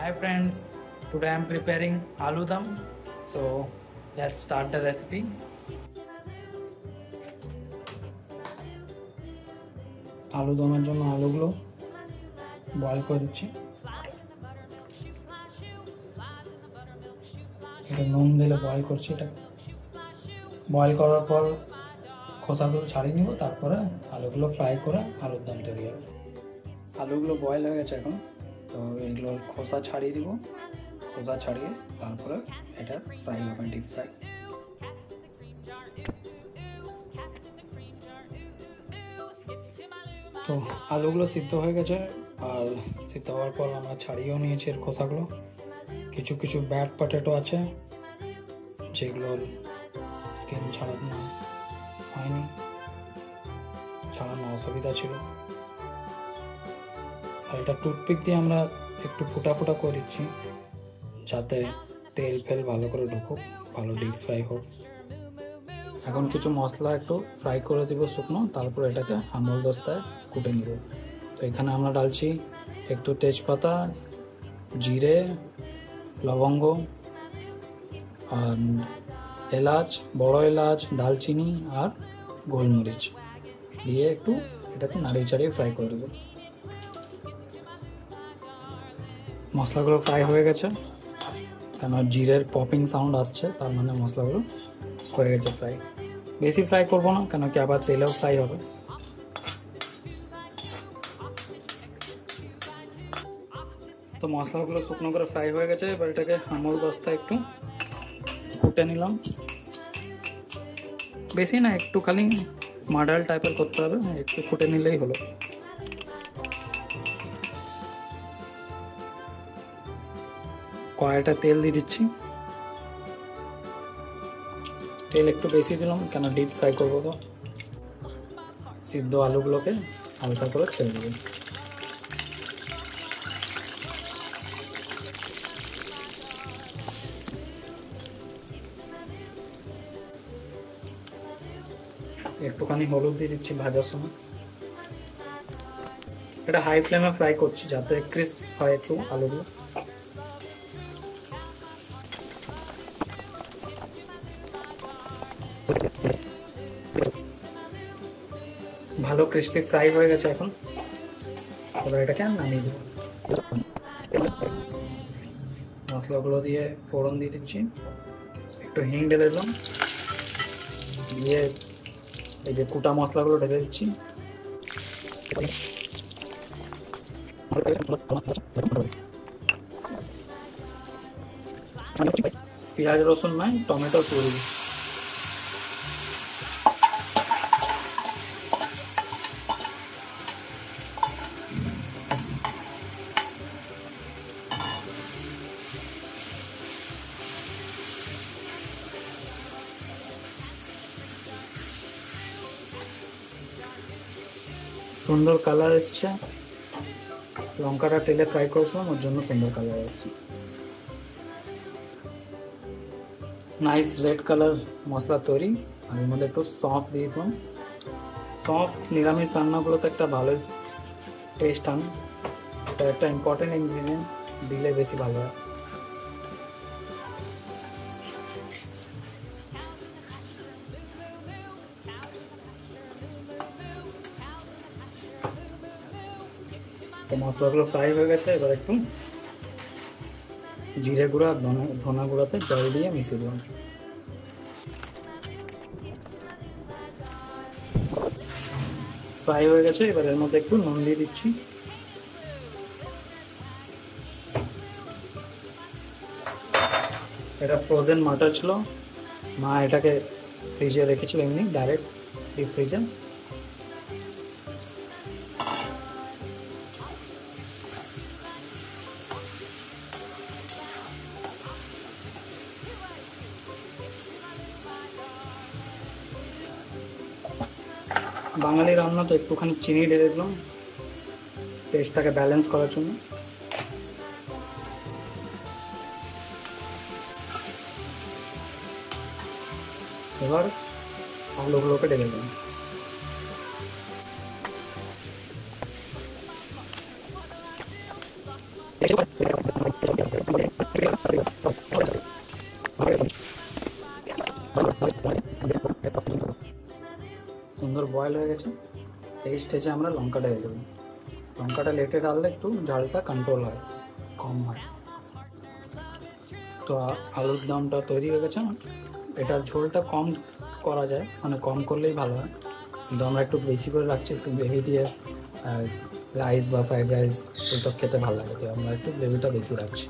Hi friends, today I am preparing aloo dum. So let's start the recipe. আলু দমের জন্য আলুগুলো boil করে দিচ্ছি। এটা নুন দিলে বয়েল করছি। এটা বয়েল করার পর খোসাগুলো ছাড়িয়ে নিব, তারপরে আলুগুলো ফ্রাই করে আলুর দম তৈরি হবে। আলুগুলো বয়েল হয়ে গেছে এখন, তো এগুলো খোসা ছাড়িয়ে দিব। খোসা ছাড়িয়ে তারপরে এটা ফ্রাই হবে, ডিপ ফ্রাই। তো আলুগুলো সিদ্ধ হয়ে গেছে, আর সিদ্ধ হওয়ার পর আমরা ছাড়িয়েও নিয়েছি এর খোসাগুলো। কিছু কিছু ব্যাড পটেটো আছে যেগুলোর স্কিন ছাড়ানো হয়নি, ছাড়ানো অসুবিধা ছিল। আর এটা টুথপিক দিয়ে আমরা একটু ফুটা ফুটা করে দিচ্ছি, যাতে তেল ফেল ভালো করে ঢুকুক, ভালো ডিপ ফ্রাই হোক। এখন কিছু মশলা একটু ফ্রাই করে দিব শুকনো, তারপর এটাকে আমল দস্তায় কুটে নিব। তো এখানে আমরা ডালছি একটু তেজপাতা, জিরে, লবঙ্গ, আর এলাচ, বড় এলাচ, দালচিনি আর গোলমরিচ দিয়ে একটু এটাকে নাড়িয়ে চাড়িয়ে ফ্রাই করে দেবো। মশলাগুলো ফ্রাই হয়ে গেছে, কেন জিরের পপিং সাউন্ড আসছে, তার মানে মশলাগুলো হয়ে গেছে ফ্রাই। বেশি ফ্রাই করবো না, কেন কি আবার তেলেও ফ্রাই হবে। তো মশলাগুলো শুকনো করে ফ্রাই হয়ে গেছে, এবার এটাকে আমল দস্তায় একটু কুটে নিলাম। বেশি না, একটু খালি মাডাল টাইপের করতে হবে, একটু কুটে নিলেই হলো। কড়াইটা তেল দিয়ে দিচ্ছি। তেল একটু বেশি দিলাম, কেন ডিপ ফ্রাই করবো। তো সিদ্ধ আলুগুলোকে হালকা করে ছেড়ে দেবো। একটুখানি হলুদ দিয়ে দিচ্ছি ভাজার সময়। এটা হাই ফ্লেমে ফ্রাই করছি, যাতে ক্রিস্প হয় একটু আলুগুলো। ভালো ক্রিস্পি ফ্রাই হয়ে গেছে এখন, এবার এটাকে নামিয়ে দেবো। মশলাগুলো দিয়ে ফোড়ন দিয়ে দিচ্ছি, একটু হিং ঢেলে দিলাম, দিয়ে এই যে কুটা মশলাগুলো ঢেলে দিচ্ছি। পেঁয়াজ রসুন নয়, টমেটো পুরি। সুন্দর কালার এসছে, লঙ্কাটা তেলে ফ্রাই করেছিলাম, ওর জন্য সুন্দর কালার এসছে। নাইস রেড কালার মশলা তৈরি। আর এর মধ্যে একটু সফ দিয়ে দিলাম। সফ নিরামিষ রান্নাগুলোতে একটা ভালোই টেস্ট আনে, এটা একটা ইম্পর্টেন্ট ইনগ্রিডিয়েন্ট, দিলে বেশি ভালো হয়। তো মশলাগুলো ফ্রাই হয়ে গেছে, এবার একটু জিরে গুঁড়া, ধনা গুঁড়াতে জল দিয়ে মিশিয়ে দিলাম। ফ্রাই হয়ে গেছে, এবার এর মধ্যে একটু নুন দিয়ে দিচ্ছি। এটা ফ্রোজেন মাটন ছিল, মা এটাকে ফ্রিজে রেখেছিল এমনি ডাইরেক্ট ডিপ ফ্রিজে। বাঙালি রান্না তো একটুখানি চিনি ঢেলে দিলাম টেস্টটাকে ব্যালেন্স করার জন্য। এবার আলুগুলোকে ঢেলে দিলাম। সুন্দর বয়েল হয়ে গেছে। এই স্টেজে আমরা লঙ্কাটা দিয়ে দেবো। লঙ্কাটা লেটে ডাললে একটু ঝালটা কন্ট্রোল হয়, কম হয়। তো আলুর দমটা তৈরি হয়ে গেছে। এটার ঝোলটা কম করা যায়, মানে কম করলেই ভালো হয়, কিন্তু আমরা একটু বেশি করে রাখছি, একটু গ্রেভি দিয়ে রাইস বা ফ্রাইড রাইস এইসব খেতে ভালো লাগে, তো আমরা একটু গ্রেভিটা বেশি রাখছি।